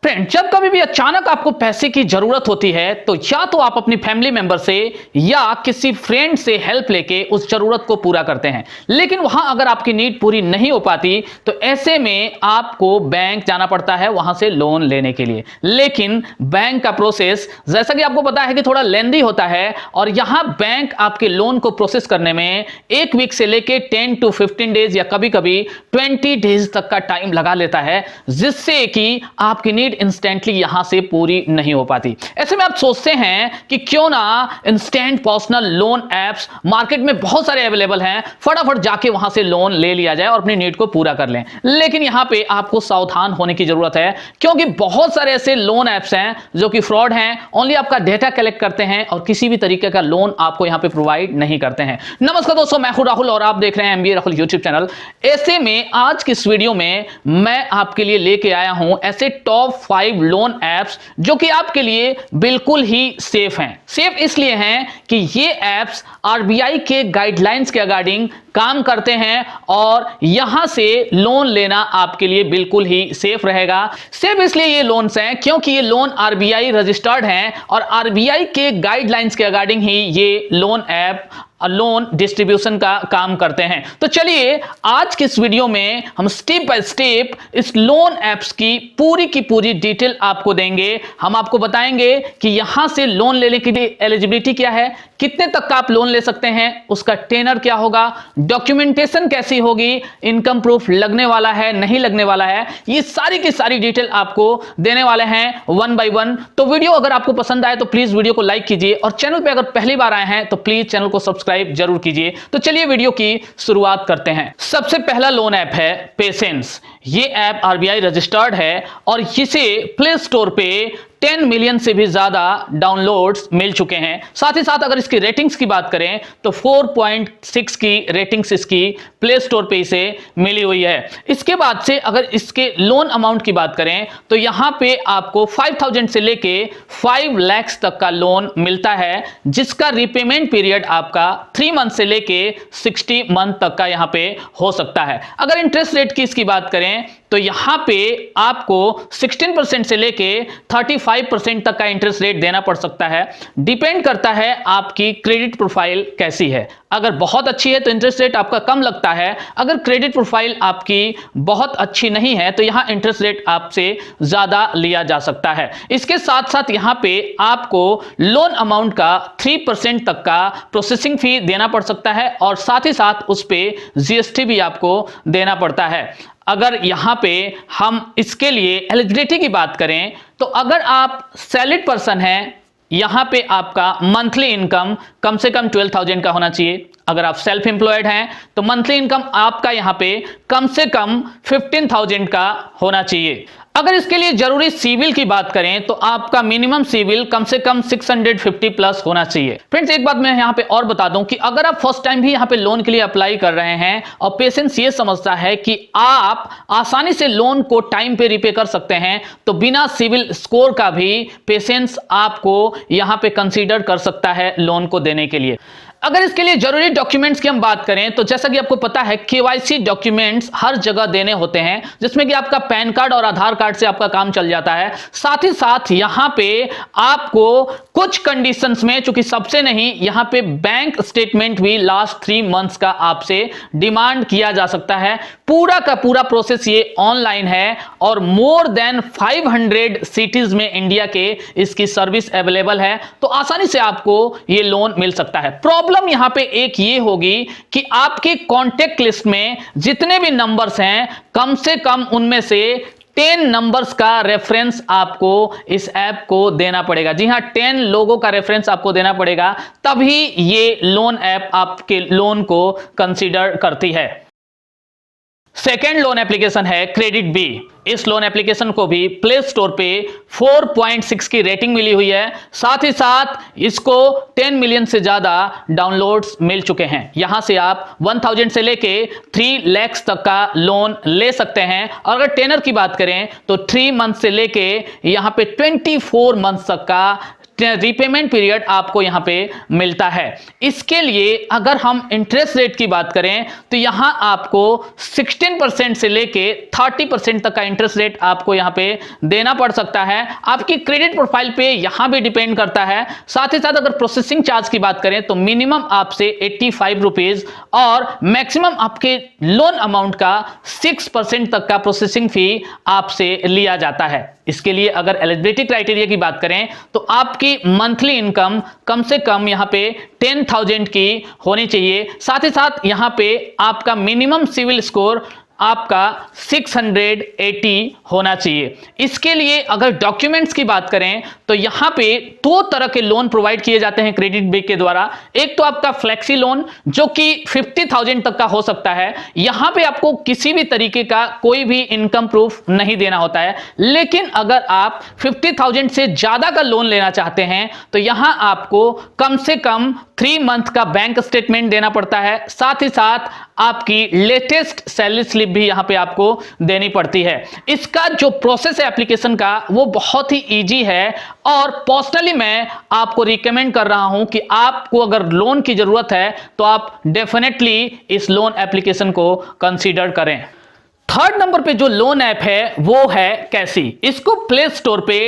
Friend, जब कभी भी अचानक आपको पैसे की जरूरत होती है तो या तो आप अपनी फैमिली मेंबर से या किसी फ्रेंड से हेल्प लेके उस जरूरत को पूरा करते हैं। लेकिन वहां अगर आपकी नीड पूरी नहीं हो पाती तो ऐसे में आपको बैंक जाना पड़ता है वहां से लोन लेने के लिए। लेकिन बैंक का प्रोसेस जैसा कि आपको पता है कि थोड़ा लेंदी होता है और यहां बैंक आपके लोन को प्रोसेस करने में 1 वीक से लेके 10 to 15 डेज या कभी कभी 20 डेज तक का टाइम लगा लेता है, जिससे कि आपकी नीड इंस्टेंटली यहां से पूरी नहीं हो पाती। ऐसे में आप सोचते हैं कि क्यों ना instant personal loan apps market में बहुत सारे अवेलेबल हैं, फटाफट जाके वहां से लोन ले लिया जाए और अपनी नीड को पूरा कर लें। लेकिन यहां पे आपको सावधान होने की जरूरत है, क्योंकि बहुत सारे ऐसे लोन एप्स हैं जो कि फ्रॉड हैं, ओनली आपका डेटा कलेक्ट करते हैं और किसी भी तरीके का लोन आपको यहां पे प्रोवाइड नहीं करते हैं। नमस्कार दोस्तों, मैं हूं राहुल और आप देख रहे हैं एमबीए राहुल यूट्यूब चैनल। ऐसे में आज की इस वीडियो में मैं आपके लिए लेके आया हूं ऐसे टॉप 5 लोन एप्स जो कि आपके लिए बिल्कुल ही सेफ हैं। सेफ इसलिए हैं कि ये एप्स आरबीआई के गाइडलाइंस के अकॉर्डिंग काम करते हैं और यहां से लोन लेना आपके लिए बिल्कुल ही सेफ रहेगा। सेफ इसलिए ये लोन्स हैं क्योंकि ये लोन आरबीआई रजिस्टर्ड हैं और आरबीआई के गाइडलाइंस के अकॉर्डिंग ही ये लोन ऐप लोन डिस्ट्रीब्यूशन का काम करते हैं। तो चलिए आज के इस वीडियो में हम स्टेप बाय स्टेप इस लोन एप्स की पूरी डिटेल आपको देंगे। हम आपको बताएंगे कि यहां से लोन लेने के लिए एलिजिबिलिटी क्या है, कितने तक का आप लोन ले सकते हैं, उसका टेनर क्या होगा, डॉक्यूमेंटेशन कैसी होगी, इनकम प्रूफ लगने वाला है नहीं लगने वाला है, ये सारी की सारी डिटेल आपको देने वाले हैं वन बाय वन। तो वीडियो अगर आपको पसंद आए तो प्लीज वीडियो को लाइक कीजिए और चैनल पे अगर पहली बार आए हैं तो प्लीज चैनल को सब्सक्राइब जरूर कीजिए। तो चलिए वीडियो की शुरुआत करते हैं। सबसे पहला लोन ऐप है पेशेंस। ये ऐप आरबीआई रजिस्टर्ड है और इसे प्ले स्टोर पे 10 मिलियन से भी ज्यादा डाउनलोड्स मिल चुके हैं। साथ ही साथ अगर इसकी रेटिंग्स की बात करें तो 4.6 की रेटिंग्स इसकी प्ले स्टोर पे इसे मिली हुई है। इसके बाद से अगर इसके लोन अमाउंट की बात करें तो यहां पे आपको 5,000 से लेके 5 लाख तक का लोन मिलता है, जिसका रिपेमेंट पीरियड आपका 3 मंथ से लेके 60 मंथ तक का यहां पे हो सकता है। अगर इंटरेस्ट रेट की इसकी बात करें तो यहां पे आपको 16% से लेके 35% तक का इंटरेस्ट रेट देना पड़ सकता है। डिपेंड करता है आपकी क्रेडिट प्रोफाइल कैसी है। अगर बहुत अच्छी है तो इंटरेस्ट रेट आपका कम लगता है, अगर क्रेडिट प्रोफाइल आपकी बहुत अच्छी नहीं है तो यहां इंटरेस्ट रेट आपसे ज्यादा लिया जा सकता है। इसके साथ साथ यहां पे आपको लोन अमाउंट का 3% तक का प्रोसेसिंग फी देना पड़ सकता है और साथ ही साथ उस पे जीएसटी भी आपको देना पड़ता है। अगर यहां पे हम इसके लिए एलिजिबिलिटी की बात करें तो अगर आप सैलरीड पर्सन हैं, यहां पे आपका मंथली इनकम कम से कम 12,000 का होना चाहिए। अगर आप सेल्फ एम्प्लॉयड हैं तो मंथली इनकम आपका यहां पे कम से कम 15,000 का होना चाहिए। अगर इसके लिए जरूरी सिविल की बात करें तो आपका मिनिमम सिविल कम से कम 650 प्लस होना चाहिए। फ्रेंड्स, एक बात मैं यहां पे और बता दूं कि अगर आप फर्स्ट टाइम भी यहां पे लोन के लिए अप्लाई कर रहे हैं और पेशेंस ये समझता है कि आप आसानी से लोन को टाइम पे रिपे कर सकते हैं तो बिना सिविल स्कोर का भी पेशेंस आपको यहां पे कंसीडर कर सकता है लोन को देने के लिए। अगर इसके लिए जरूरी डॉक्यूमेंट्स की हम बात करें तो जैसा कि आपको पता है केवाईसी डॉक्यूमेंट्स हर जगह देने होते हैं, जिसमें कि आपका पैन कार्ड और आधार कार्ड से आपका काम चल जाता है। साथ ही साथ यहां पे आपको कुछ कंडीशंस में, चूंकि सबसे नहीं, यहां पे बैंक स्टेटमेंट भी लास्ट 3 मंथ्स का आपसे डिमांड किया जा सकता है। पूरा का पूरा प्रोसेस ये ऑनलाइन है और मोर देन 500 सिटीज में इंडिया के इसकी सर्विस अवेलेबल है, तो आसानी से आपको ये लोन मिल सकता है। प्रॉब्लम यहां पे एक ये होगी कि आपके कॉन्टेक्ट लिस्ट में जितने भी नंबर्स हैं कम से कम उनमें से 10 नंबर्स का रेफरेंस आपको इस ऐप को देना पड़ेगा। जी हां, 10 लोगों का रेफरेंस आपको देना पड़ेगा, तभी ये लोन ऐप आपके लोन को कंसीडर करती है। सेकेंड लोन एप्लीकेशन है क्रेडिट बी। इस लोन एप्लीकेशन को भी प्ले स्टोर पे 4.6 की रेटिंग मिली हुई है। साथ ही साथ इसको 10 मिलियन से ज्यादा डाउनलोड्स मिल चुके हैं। यहां से आप 1,000 से लेके 3 लाख तक का लोन ले सकते हैं और अगर टेनर की बात करें तो 3 मंथ से लेके यहां पे 24 मंथ तक का रीपेमेंट पीरियड आपको यहां पे मिलता है। इसके लिए अगर हम इंटरेस्ट रेट की बात करें तो यहां आपको 16% से लेके 30% तक का इंटरेस्ट रेट आपको यहां पे देना पड़ सकता है। आपकी क्रेडिट प्रोफाइल पे यहां भी डिपेंड करता है। साथ ही साथ अगर प्रोसेसिंग चार्ज की बात करें तो मिनिमम आपसे 85 रुपीज और मैक्सिमम आपके लोन अमाउंट का 6% तक का प्रोसेसिंग फी आपसे लिया जाता है। इसके लिए अगर एलिजिबिलिटी क्राइटेरिया की बात करें तो आपकी मंथली इनकम कम से कम यहां पे 10,000 की होनी चाहिए। साथ ही साथ यहां पे आपका मिनिमम सिविल स्कोर आपका 680 होना चाहिए। इसके लिए अगर डॉक्यूमेंट्स की बात करें तो यहां पे दो तरह के लोन प्रोवाइड किए जाते हैं क्रेडिट बैंक के द्वारा। एक तो आपका फ्लेक्सी लोन जो कि 50,000 तक का हो सकता है। यहां पे आपको किसी भी तरीके का कोई भी इनकम प्रूफ नहीं देना होता है। लेकिन अगर आप 50,000 से ज्यादा का लोन लेना चाहते हैं तो यहां आपको कम से कम 3 मंथ का बैंक स्टेटमेंट देना पड़ता है। साथ ही साथ आपकी लेटेस्ट सैलरी स्लिप भी यहां पे आपको देनी पड़ती है। इसका जो प्रोसेस है एप्लीकेशन का वो बहुत ही इजी है और पर्सनली मैं आपको रिकमेंड कर रहा हूं कि आपको अगर लोन की जरूरत है तो आप डेफिनेटली इस लोन एप्लीकेशन को कंसीडर करें। थर्ड नंबर पे जो लोन ऐप है वो है कैसी। इसको प्ले स्टोर पे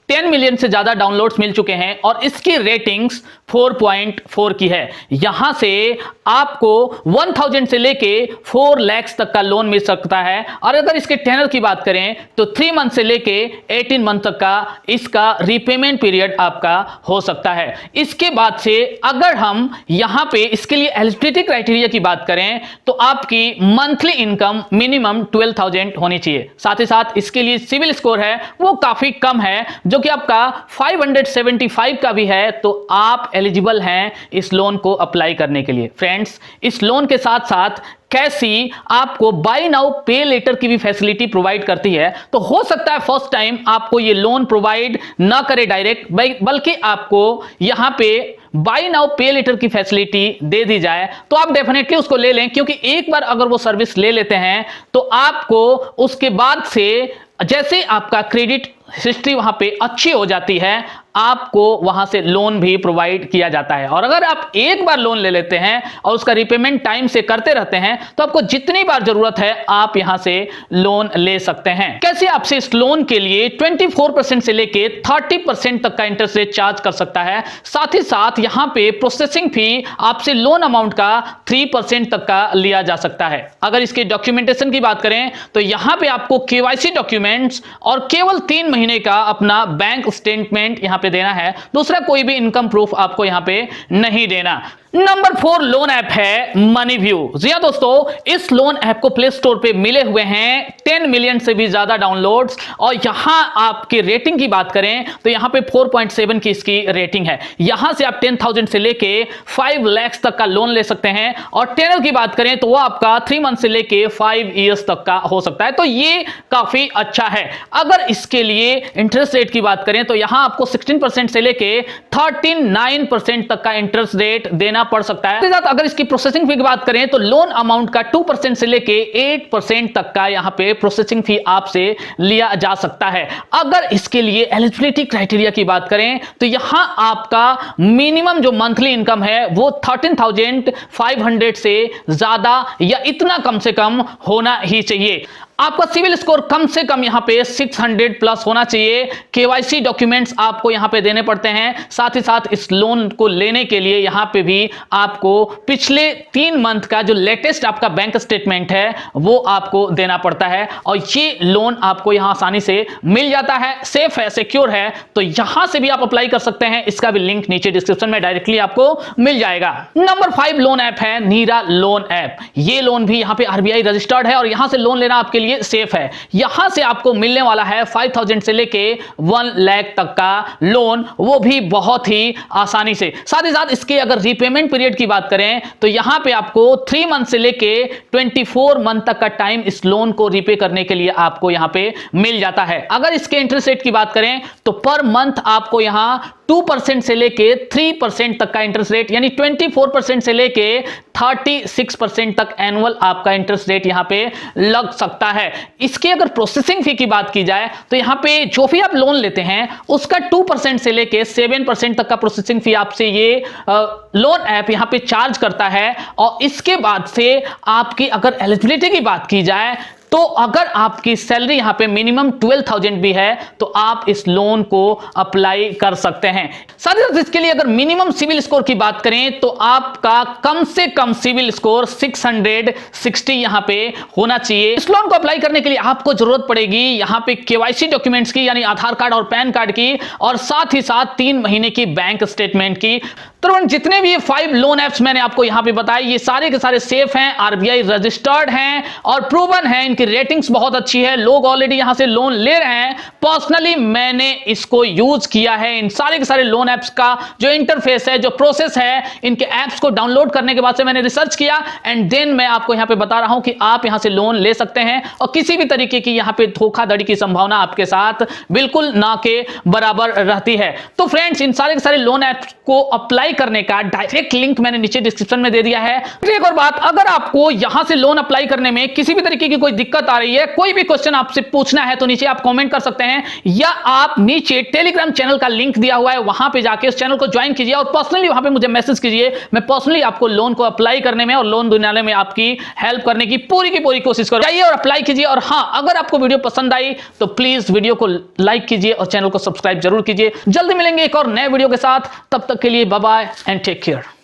10 मिलियन से ज्यादा डाउनलोड्स मिल चुके हैं और इसकी रेटिंग्स 4.4 की है। यहां से आपको 1000 से लेके 4 लाख तक का लोन मिल सकता है। और अगर इसके टेनर की बात करें तो 3 मंथ से लेके 18 मंथ तक का इसका रीपेमेंट पीरियड आपका हो सकता है। इसके बाद से अगर हम यहां पे इसके लिए एलिजिबिलिटी क्राइटेरिया की बात करें तो आपकी मंथली इनकम मिनिमम 12,000 होनी चाहिए। साथ ही साथ इसके लिए सिविल स्कोर है वो काफी कम है जो कि आपका 575 का भी है, तो आप एलिजिबल हैं इस लोन को अप्लाई करने के लिए। फ्रेंड्स, इस लोन के साथ साथ कैसी आपको बाय नाउ पे लेटर की भी फैसिलिटी प्रोवाइड करती है। तो हो सकता है फर्स्ट टाइम आपको ये लोन प्रोवाइड ना करे डायरेक्ट, बल्कि आपको यहां पे बाय नाउ पे लेटर की फैसिलिटी दे दी जाए तो आप डेफिनेटली उसको ले लें, क्योंकि एक बार अगर वो सर्विस ले लेते हैं तो आपको उसके बाद से जैसे आपका क्रेडिट हिस्ट्री वहां पे अच्छी हो जाती है आपको वहां से लोन भी प्रोवाइड किया जाता है। और अगर आप एक बार लोन ले लेते हैं और उसका रिपेमेंट टाइम से करते रहते हैं तो आपको जितनी बार जरूरत है आप यहां से लोन ले सकते हैं। कैसे आपसे इस लोन के लिए 24% से लेके 30% तक का इंटरेस्ट रेट चार्ज कर सकता है। साथ ही साथ यहां पे प्रोसेसिंग फी आपसे लोन अमाउंट का 3% तक का लिया जा सकता है। अगर इसके डॉक्यूमेंटेशन की बात करें तो यहां पे आपको KYC डॉक्यूमेंट्स और केवल 3 महीने का अपना बैंक स्टेटमेंट यहां पे देना है। दूसरा कोई भी इनकम प्रूफ आपको यहां पे नहीं देना। नंबर 4 लोन ऐप है मनीव्यू। जी हां दोस्तों, इस लोन ऐप को प्ले स्टोर पे मिले हुए हैं 10 मिलियन से भी ज्यादा डाउनलोड्स और यहां आपकी रेटिंग की बात करें तो यहां पे 4.7 की इसकी रेटिंग है। यहां से आप 10,000 से लेके 5 लाख तक का लोन ले सकते हैं और टेनर की बात करें तो वो आपका 3 मंथ से लेके 5 इयर्स तक का हो सकता है। तो ये काफी अच्छा है। अगर इसके लिए इंटरेस्ट रेट की बात करें तो यहां आपको 16% से लेके 39% तक का इंटरेस्ट रेट देना पड़ सकता है। साथ अगर इसकी प्रोसेसिंग फी की बात करें तो लोन अमाउंट का 2% से लेके 8% तक का यहां पे प्रोसेसिंग फी आपसे लिया जा सकता है। अगर इसके लिए एलिजिबिलिटी क्राइटेरिया की बात करें तो यहां आपका मिनिमम जो मंथली इनकम है वो 13,500 से ज्यादा या इतना कम से कम होना ही चाहिए। आपका सिविल स्कोर कम से कम यहां पे 600 प्लस होना चाहिए। KYC डॉक्यूमेंट्स आपको यहां पे देने पड़ते हैं। साथ ही साथ इस लोन को लेने के लिए यहां पे भी आपको पिछले 3 मंथ का जो लेटेस्ट आपका बैंक स्टेटमेंट है वो आपको देना पड़ता है और ये लोन आपको यहां आसानी से मिल जाता है। सेफ है, सिक्योर है, तो यहां से भी आप अप्लाई कर सकते हैं। इसका भी लिंक नीचे डिस्क्रिप्शन में डायरेक्टली आपको मिल जाएगा। नंबर 5 लोन ऐप है नीरा लोन ऐप। ये लोन भी यहां पे RBI रजिस्टर्ड है और यहां से लोन लेना आपके लिए सेफ है। यहां से आपको मिलने वाला है 5,000 से लेके 1 लाख तक का लोन, वो भी बहुत ही आसानी से। साथ ही साथ इसके अगर रीपेमेंट पीरियड की बात करें तो यहां पे आपको 3 मंथ से लेके 24 मंथ तक का टाइम इस लोन को रीपे करने के लिए आपको यहां पे मिल जाता है। अगर इसके इंटरेस्ट रेट की बात करें तो पर मंथ आपको यहां 2% से लेके 3% तक का इंटरेस्ट रेट, यानी 24% से लेके 36% तक एनुअल आपका इंटरेस्ट रेट यहां पे लग सकता है। इसके अगर प्रोसेसिंग फी की बात की जाए तो यहां पे जो भी आप लोन लेते हैं उसका 2% से लेके 7% तक का प्रोसेसिंग फी आपसे ये लोन ऐप यहां पे चार्ज करता है। और इसके बाद से आपकी अगर एलिजिबिलिटी की बात की जाए तो अगर आपकी सैलरी यहां पे मिनिमम 12,000 भी है तो आप इस लोन को अप्लाई कर सकते हैं। साथ ही साथ इसके लिए अगर मिनिमम सिविल स्कोर की बात करें तो आपका कम से कम सिविल स्कोर 660 यहां पे होना चाहिए। इस लोन को अप्लाई करने के लिए आपको जरूरत पड़ेगी यहां पे केवाईसी डॉक्यूमेंट्स की, यानी आधार कार्ड और पैन कार्ड की, और साथ ही साथ 3 महीने की बैंक स्टेटमेंट की। तो जितने भी ये 5 लोन ऐप्स मैंने आपको यहां पे बताए ये सारे के सारे सेफ हैं, आरबीआई रजिस्टर्ड हैं और प्रूवन हैं, इनकी रेटिंग्स बहुत अच्छी है, लोग ऑलरेडी यहां से लोन ले रहे हैं। पर्सनली मैंने इसको यूज किया है। इन सारे के सारे लोन ऐप्स का जो इंटरफेस है, जो प्रोसेस है, इनके ऐप्स को डाउनलोड करने के बाद से मैंने रिसर्च किया एंड देन मैं आपको यहां पे बता रहा हूं कि आप यहां से लोन ले सकते हैं और किसी भी तरीके की यहां पे धोखाधड़ी की संभावना आपके साथ बिल्कुल ना के बराबर रहती है। तो फ्रेंड्स, इन सारे के सारे लोन ऐप्स को अप्लाई करने का डायरेक्ट लिंक मैंने नीचे डिस्क्रिप्शन में दे दिया है। एक और बात, अगर आपको यहां से लोन अप्लाई करने में किसी भी तरीके की कोई दिक्कत आ रही है, कोई भी क्वेश्चन आपसे पूछना है तो नीचे आप कमेंट कर सकते हैं, या आप नीचे टेलीग्राम चैनल का लिंक दिया हुआ है वहां पे जाके उस चैनल को ज्वाइन कीजिए और पर्सनली वहां पे मुझे मैसेज कीजिए। मैं पर्सनली आपको लोन को अप्लाई करने में और लोन दिलाने में आपकी हेल्प करने की पूरी कोशिश करूंगा। जाइए और अप्लाई कीजिए। और हां, अगर आपको वीडियो पसंद आई तो प्लीज वीडियो को लाइक कीजिए और चैनल को सब्सक्राइब जरूर कीजिए। जल्दी मिलेंगे एक और नए वीडियो के साथ, तब तक के लिए bye bye and take care.